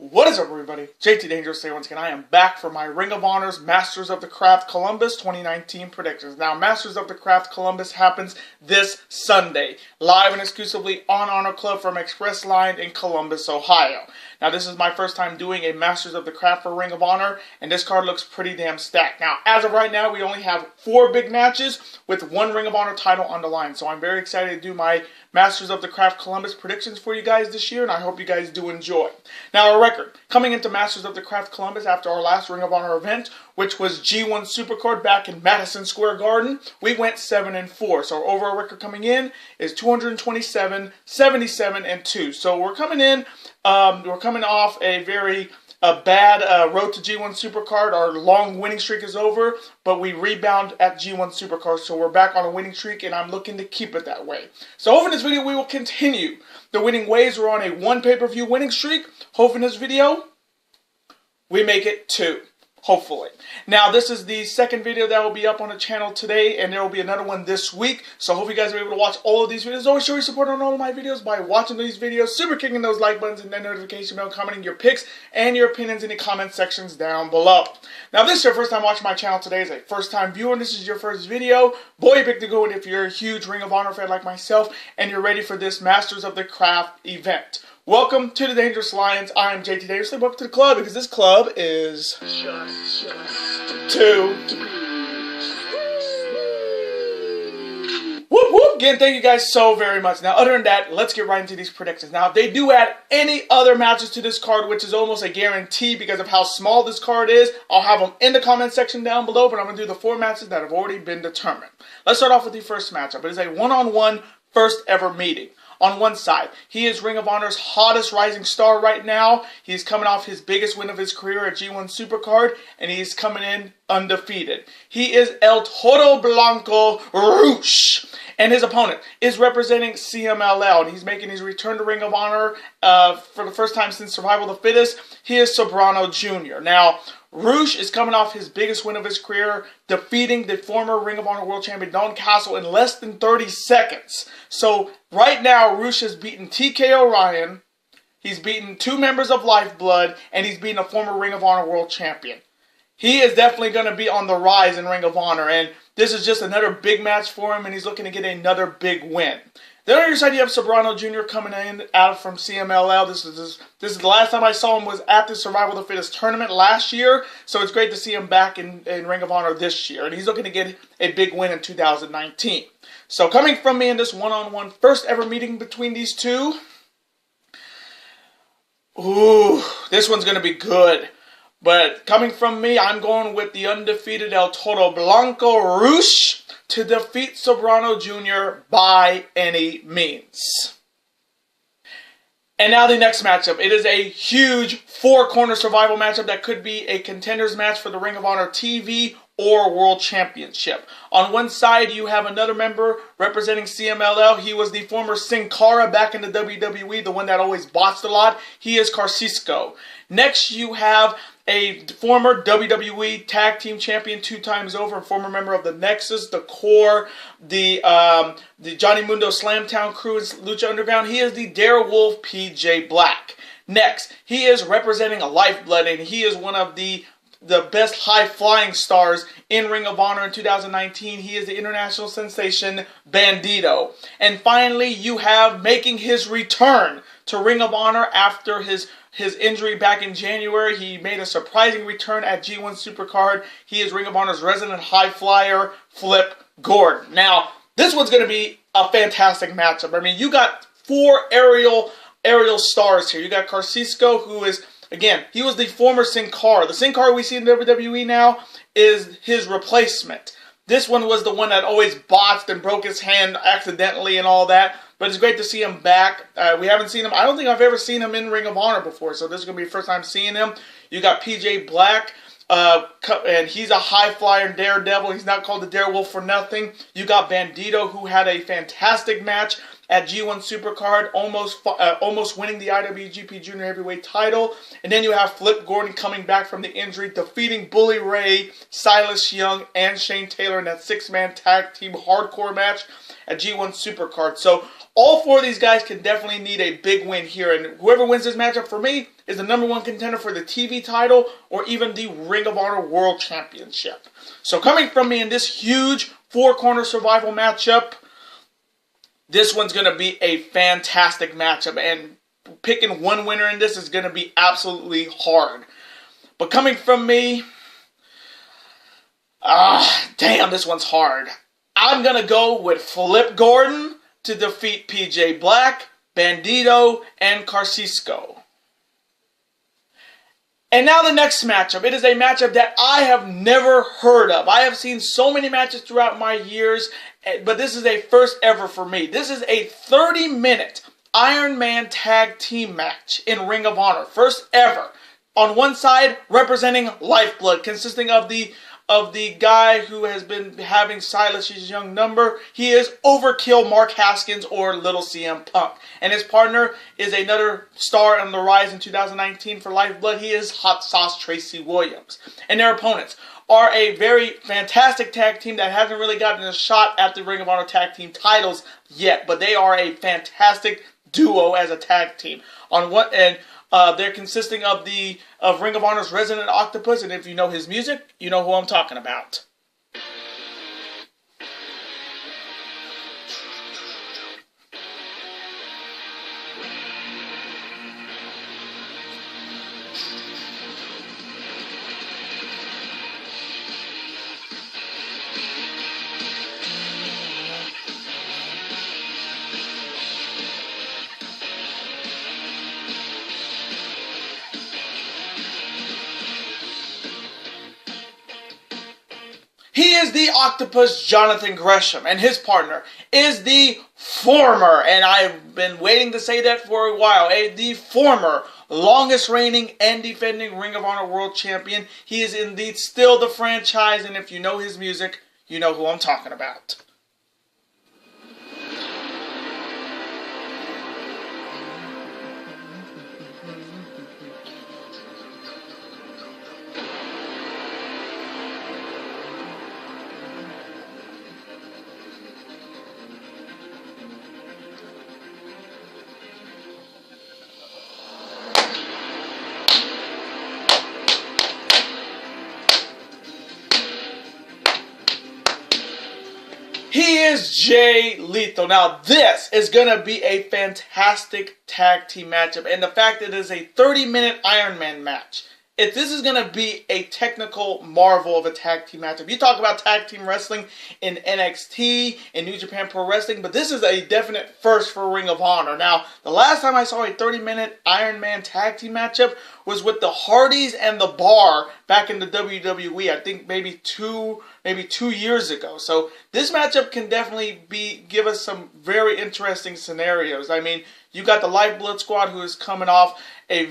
What is up, everybody? JT Dangerous here once again. I am back for my Ring of Honor's Masters of the Craft Columbus 2019 predictions. Now, Masters of the Craft Columbus happens this Sunday, live and exclusively on Honor Club from Express Line in Columbus, Ohio. Now, this is my first time doing a Masters of the Craft for Ring of Honor, and this card looks pretty damn stacked. Now, as of right now, we only have 4 big matches with 1 Ring of Honor title on the line, so I'm very excited to do my Masters of the Craft Columbus predictions for you guys this year, and I hope you guys do enjoy. Now, our record, coming into Masters of the Craft Columbus after our last Ring of Honor event, which was G1 Supercard back in Madison Square Garden, we went 7-4. So our overall record coming in is 227, 77, and 2. So we're coming in, we're coming off a very bad road to G1 Supercard. Our long winning streak is over, but we rebound at G1 Supercard, so we're back on a winning streak, and I'm looking to keep it that way. So hopefully in this video we will continue the winning ways. We're on a 1 pay-per-view winning streak. Hopefully in this video we make it 2. Hopefully. Now, this is the second video that will be up on the channel today, and there will be another one this week. So I hope you guys are able to watch all of these videos. Always show your support on all of my videos by watching these videos, super kicking those like buttons and that notification bell, commenting your picks and your opinions in the comment sections down below. Now, if this is your first time watching my channel today, as a first-time viewer, and this is your first video, boy, you picked a good one if you're a huge Ring of Honor fan like myself, and you're ready for this Masters of the Craft event. Welcome to the Dangerous Lions. I am JT Dangerous. Welcome to the club, because this club is just 2. Whoop whoop! Again, thank you guys so very much. Now, other than that, let's get right into these predictions. Now, if they do add any other matches to this card, which is almost a guarantee because of how small this card is, I'll have them in the comment section down below, but I'm going to do the 4 matches that have already been determined. Let's start off with the first matchup. It is a one-on-one first ever meeting. On one side, he is Ring of Honor's hottest rising star right now. He's coming off his biggest win of his career at G1 Supercard, and he's coming in undefeated. He is El Toro Blanco Roush, and his opponent is representing CMLL, and he's making his return to Ring of Honor for the first time since Survival of the Fittest. He is Serrano Jr. Now, Roush is coming off his biggest win of his career, defeating the former Ring of Honor World Champion Don Castle in less than 30 seconds. So, right now, Roush has beaten TK Orion, he's beaten 2 members of Lifeblood, and he's beaten a former Ring of Honor World Champion. He is definitely going to be on the rise in Ring of Honor, and this is just another big match for him, and he's looking to get another big win. Then on your side, you have Serrano Jr. coming in out from CMLL. This is the last time I saw him was at the Survival of the Fittest tournament last year, so it's great to see him back in Ring of Honor this year, and he's looking to get a big win in 2019. So coming from me in this one-on-one first ever meeting between these two, ooh, this one's going to be good. But coming from me, I'm going with the undefeated El Toro Blanco Roush to defeat Serrano Jr. by any means. And now the next matchup. It is a huge 4-corner survival matchup that could be a contenders match for the Ring of Honor TV or World Championship. On one side, you have another member representing CMLL. He was the former Sin Cara back in the WWE, the one that always botched a lot. He is Carcisco. Next, you have a former WWE Tag Team Champion 2 times over, a former member of the Nexus, the Core, the Johnny Mundo Slamtown crew, and Lucha Underground. He is the Darewolf PJ Black. Next, he is representing a Lifeblood, and he is one of the best high-flying stars in Ring of Honor in 2019. He is the international sensation Bandito. And finally, you have making his return to Ring of Honor after his injury back in January. He made a surprising return at G1 Supercard. He is Ring of Honor's resident high flyer, Flip Gordon. Now, this one's going to be a fantastic matchup. I mean, you got 4 aerial stars here. You got Carcisco, who is, again, he was the former Sin Cara. The Sin Cara we see in WWE now is his replacement. This one was the one that always botched and broke his hand accidentally and all that. But it's great to see him back. We haven't seen him. I don't think I've ever seen him in Ring of Honor before. So this is going to be the first time seeing him. You got PJ Black. And he's a high flyer Daredevil. He's not called the Darewolf for nothing. You got Bandito, who had a fantastic match at G1 Supercard, almost winning the IWGP Junior Heavyweight title. And then you have Flip Gordon coming back from the injury, defeating Bully Ray, Silas Young, and Shane Taylor in that 6-man tag team hardcore match at G1 Supercard. So all 4 of these guys can definitely need a big win here. And whoever wins this matchup for me is the #1 contender for the TV title or even the Ring of Honor World Championship. So coming from me in this huge 4-corner survival matchup, this one's going to be a fantastic matchup. And picking one winner in this is going to be absolutely hard. But coming from me, damn, this one's hard. I'm going to go with Flip Gordon to defeat PJ Black, Bandito, and Carcisco. And now the next matchup. It is a matchup that I have never heard of. I have seen so many matches throughout my years, but this is a first ever for me. This is a 30-minute Iron Man tag team match in Ring of Honor. First ever. On one side, representing Lifeblood, consisting of the guy who has been having Silas's young number. He is Overkill Mark Haskins, or Little CM Punk. And his partner is another star on the rise in 2019 for Lifeblood. He is Hot Sauce Tracy Williams. And their opponents are a very fantastic tag team that hasn't really gotten a shot at the Ring of Honor tag team titles yet. But they are a fantastic duo as a tag team. On what end? They're consisting of Ring of Honor's Resident Octopus, and if you know his music, you know who I'm talking about. He is the Octopus Jonathan Gresham, and his partner is the former, and I've been waiting to say that for a while, the former longest reigning and defending Ring of Honor World Champion. He is indeed still the franchise, and if you know his music, you know who I'm talking about. He is Jay Lethal. Now, this is going to be a fantastic tag team matchup. And the fact that it is a 30-minute Iron Man match. This is going to be a technical marvel of a tag team matchup. You talk about tag team wrestling in NXT, in New Japan Pro Wrestling, but this is a definite first for Ring of Honor. Now, the last time I saw a 30-minute Iron Man tag team matchup was with the Hardys and the Bar back in the WWE. I think maybe two years ago. So this matchup can definitely give us some very interesting scenarios. I mean, you got the Lifeblood squad who is coming off a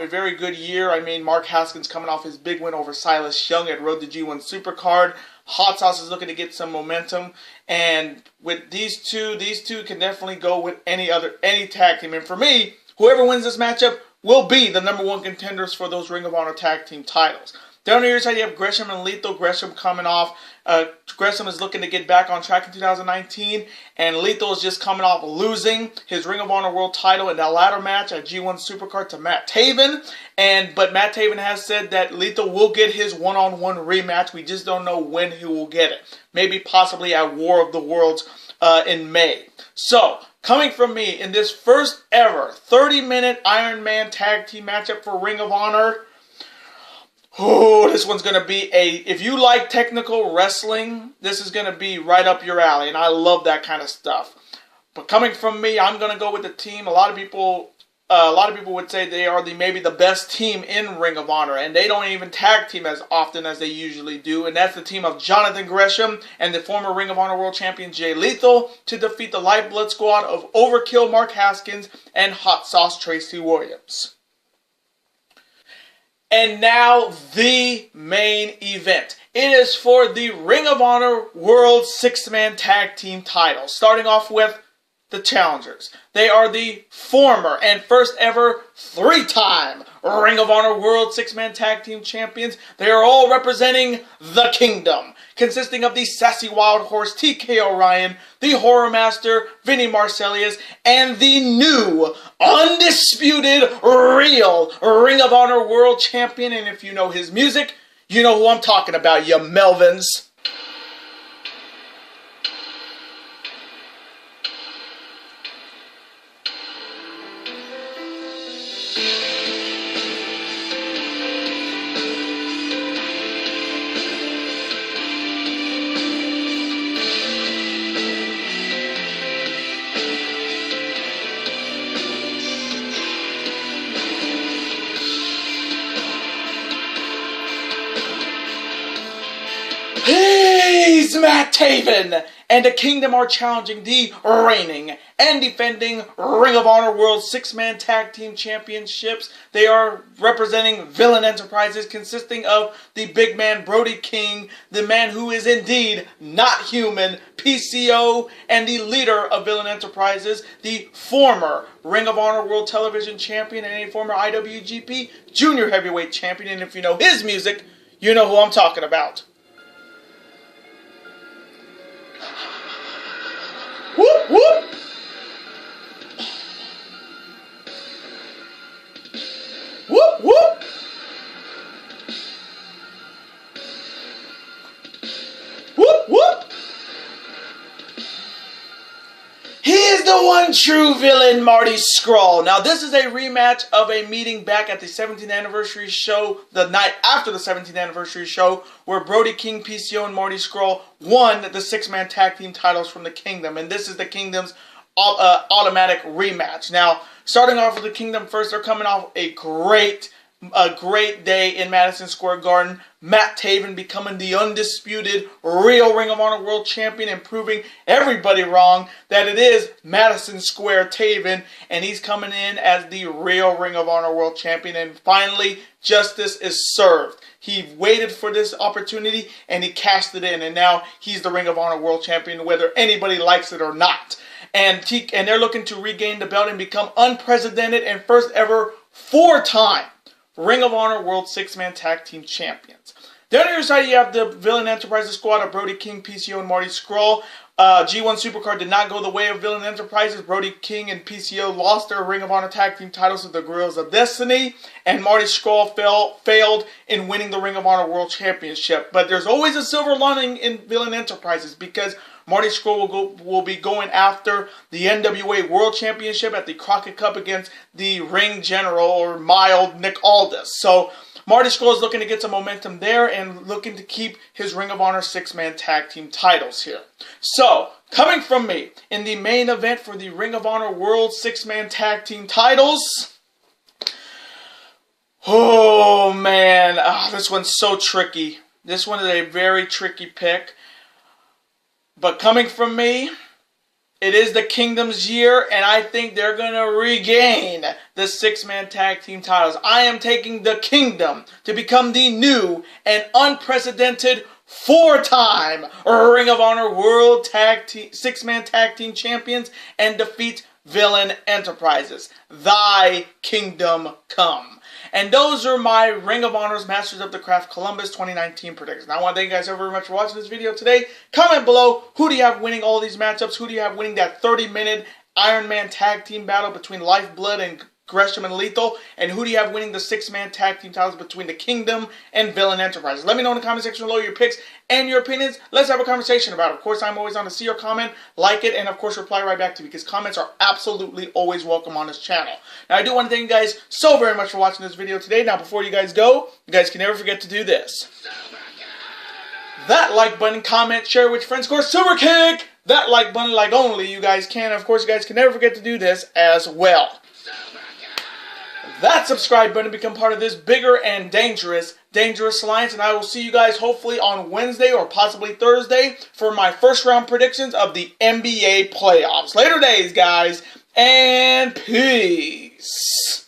very good year. I mean, Mark Haskins coming off his big win over Silas Young at Road to G1 Supercard. Hot Sauce is looking to get some momentum, and with these two can definitely go with any tag team. And for me, whoever wins this matchup will be the #1 contenders for those Ring of Honor tag team titles. Down the other side, you have Gresham and Lethal. Gresham coming off. Gresham is looking to get back on track in 2019. And Lethal is just coming off losing his Ring of Honor World title in that ladder match at G1 Supercard to Matt Taven. But Matt Taven has said that Lethal will get his one-on-one rematch. We just don't know when he will get it. Maybe possibly at War of the Worlds in May. So, coming from me in this first ever 30-minute Iron Man tag team matchup for Ring of Honor, oh, this one's going to be if you like technical wrestling, this is going to be right up your alley, and I love that kind of stuff. But coming from me, I'm going to go with the team. A lot of people would say they are maybe the best team in Ring of Honor, and they don't even tag team as often as they usually do, and that's the team of Jonathan Gresham and the former Ring of Honor World Champion Jay Lethal to defeat the Lifeblood squad of Overkill Mark Haskins and Hot Sauce Tracy Williams. And now, the main event. It is for the Ring of Honor World 6-Man Tag Team title. Starting off with the challengers. They are the former and first ever 3-time Ring of Honor World Six-Man Tag Team Champions. They are all representing the Kingdom, consisting of the Sassy Wild Horse TK Orion, the Horror Master Vinny Marselius, and the new, undisputed, real Ring of Honor World Champion. And if you know his music, you know who I'm talking about, you Melvins. He's Matt Taven, and the Kingdom are challenging the reigning and defending Ring of Honor World Six-Man Tag Team Championships. They are representing Villain Enterprises, consisting of the big man Brody King, the man who is indeed not human, PCO, and the leader of Villain Enterprises, the former Ring of Honor World Television Champion and a former IWGP Junior Heavyweight Champion. And if you know his music, you know who I'm talking about. Whoop, whoop. Whoop, whoop. Whoop, whoop. He is the one true villain, Marty Scurll. Now, this is a rematch of a meeting back at the 17th anniversary show, the night after the 17th anniversary show, where Brody King, PCO, and Marty Scurll won the Six-Man Tag Team titles from the Kingdom. And this is the Kingdom's automatic rematch. Now, starting off with the Kingdom first, they're coming off a great day in Madison Square Garden. Matt Taven becoming the undisputed real Ring of Honor World Champion and proving everybody wrong that it is Madison Square Taven, and he's coming in as the real Ring of Honor World Champion. And finally, justice is served. He waited for this opportunity and he cashed it in, and now he's the Ring of Honor World Champion, whether anybody likes it or not. And they're looking to regain the belt and become unprecedented and first ever 4-time Ring of Honor World Six-Man Tag Team Champions. Then on your side, you have the Villain Enterprises squad of Brody King, PCO, and Marty Scurll. G1 Supercard did not go the way of Villain Enterprises. Brody King and PCO lost their Ring of Honor Tag Team titles to the Guerrillas of Destiny, and Marty Scurll failed in winning the Ring of Honor World Championship. But there's always a silver lining in Villain Enterprises, because Marty Scurll will be going after the NWA World Championship at the Crockett Cup against the Ring General, or mild, Nick Aldis. So Marty Scurll is looking to get some momentum there and looking to keep his Ring of Honor Six-Man Tag Team titles here. So, coming from me, in the main event for the Ring of Honor World Six-Man Tag Team titles, oh man, this one's so tricky. This one is a very tricky pick. But coming from me, it is the Kingdom's year, and I think they're going to regain the Six-Man Tag Team titles. I am taking the Kingdom to become the new and unprecedented 4-time Ring of Honor World Six-Man Tag Team Champions and defeat Villain Enterprises. Thy kingdom come. And those are my Ring of Honor's Masters of the Craft Columbus 2019 predictions. Now, I want to thank you guys so very much for watching this video today. Comment below, who do you have winning all these matchups? Who do you have winning that 30-minute Iron Man tag team battle between Lifeblood and Gresham and Lethal? And who do you have winning the Six-Man tag team titles between the Kingdom and Villain Enterprises? Let me know in the comment section below your picks and your opinions. Let's have a conversation about it. Of course, I'm always on to see your comment, like it, and of course reply right back to me, because comments are absolutely always welcome on this channel. Now, I do want to thank you guys so very much for watching this video today. Now, before you guys go, you guys can never forget to do this. That like button, comment, share with your friends, score super kick! That like button, like only you guys can. Of course, you guys can never forget to do this as well. That subscribe button to become part of this bigger and dangerous alliance. And I will see you guys hopefully on Wednesday or possibly Thursday for my first round predictions of the NBA playoffs. Later days, guys, and peace.